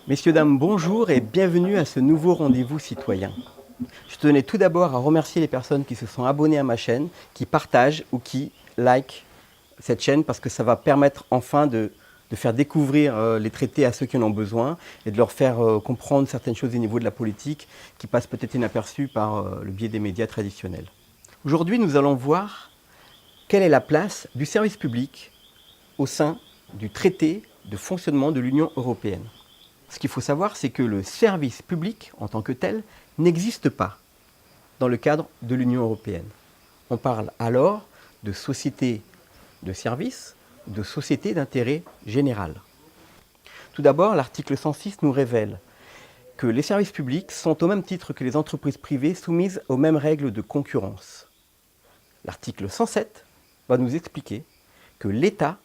Messieurs, dames, bonjour et bienvenue à ce nouveau rendez-vous citoyen. Je tenais tout d'abord à remercier les personnes qui se sont abonnées à ma chaîne, qui partagent ou qui likent cette chaîne parce que ça va permettre enfin de faire découvrir les traités à ceux qui en ont besoin et de leur faire comprendre certaines choses au niveau de la politique qui passent peut-être inaperçues par le biais des médias traditionnels. Aujourd'hui, nous allons voir quelle est la place du service public au sein du traité de fonctionnement de l'Union européenne. Ce qu'il faut savoir, c'est que le service public, en tant que tel, n'existe pas dans le cadre de l'Union européenne. On parle alors de société de services, de société d'intérêt général. Tout d'abord, l'article 106 nous révèle que les services publics sont au même titre que les entreprises privées soumises aux mêmes règles de concurrence. L'article 107 va nous expliquer que l'État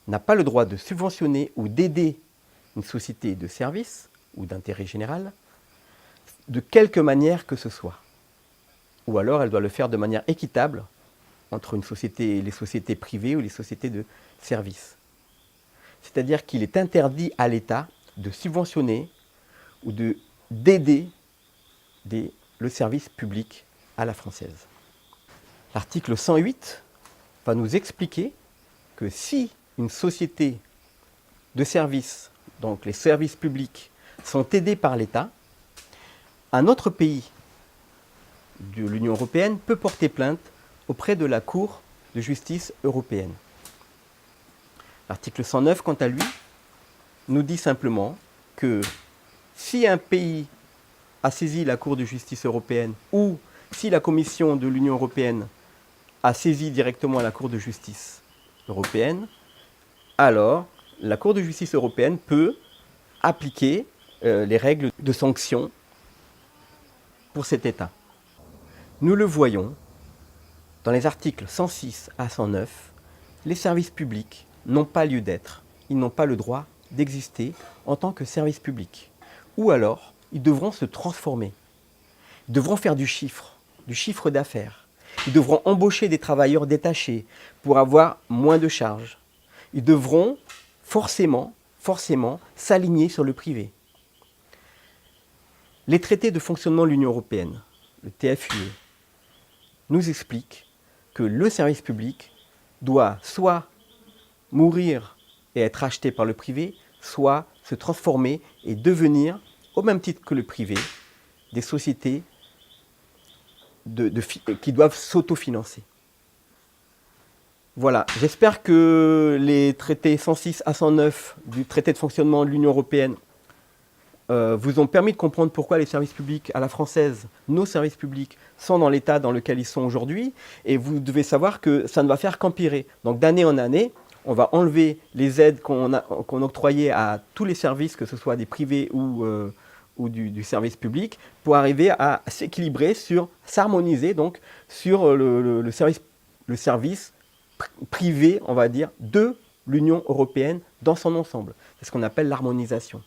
n'a pas le droit de subventionner ou d'aider une société de service ou d'intérêt général de quelque manière que ce soit. Ou alors elle doit le faire de manière équitable entre les sociétés privées ou les sociétés de services. C'est-à-dire qu'il est interdit à l'État de subventionner ou d'aider le service public à la française. L'article 108 va nous expliquer que si une société de services, donc les services publics, sont aidés par l'État, un autre pays de l'Union européenne peut porter plainte auprès de la Cour de justice européenne. L'article 109, quant à lui, nous dit simplement que si un pays a saisi la Cour de justice européenne ou si la Commission de l'Union européenne a saisi directement la Cour de justice européenne, alors la Cour de justice européenne peut appliquer les règles de sanction pour cet État. Nous le voyons dans les articles 106 à 109, les services publics n'ont pas lieu d'être, ils n'ont pas le droit d'exister en tant que services publics. Ou alors, ils devront se transformer, ils devront faire du chiffre d'affaires, ils devront embaucher des travailleurs détachés pour avoir moins de charges. Ils devront forcément s'aligner sur le privé. Les traités de fonctionnement de l'Union européenne, le TFUE, nous expliquent que le service public doit soit mourir et être acheté par le privé, soit se transformer et devenir, au même titre que le privé, des sociétés qui doivent s'autofinancer. Voilà, j'espère que les traités 106 à 109 du traité de fonctionnement de l'Union européenne vous ont permis de comprendre pourquoi les services publics à la française, nos services publics, sont dans l'état dans lequel ils sont aujourd'hui. Et vous devez savoir que ça ne va faire qu'empirer. Donc d'année en année, on va enlever les aides qu'on octroyait à tous les services, que ce soit des privés ou du service public, pour arriver à s'équilibrer s'harmoniser donc sur le service privé, on va dire, de l'Union européenne dans son ensemble. C'est ce qu'on appelle l'harmonisation.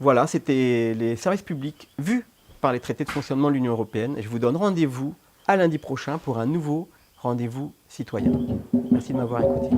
Voilà, c'était les services publics vus par les traités de fonctionnement de l'Union européenne. Et je vous donne rendez-vous à lundi prochain pour un nouveau rendez-vous citoyen. Merci de m'avoir écouté.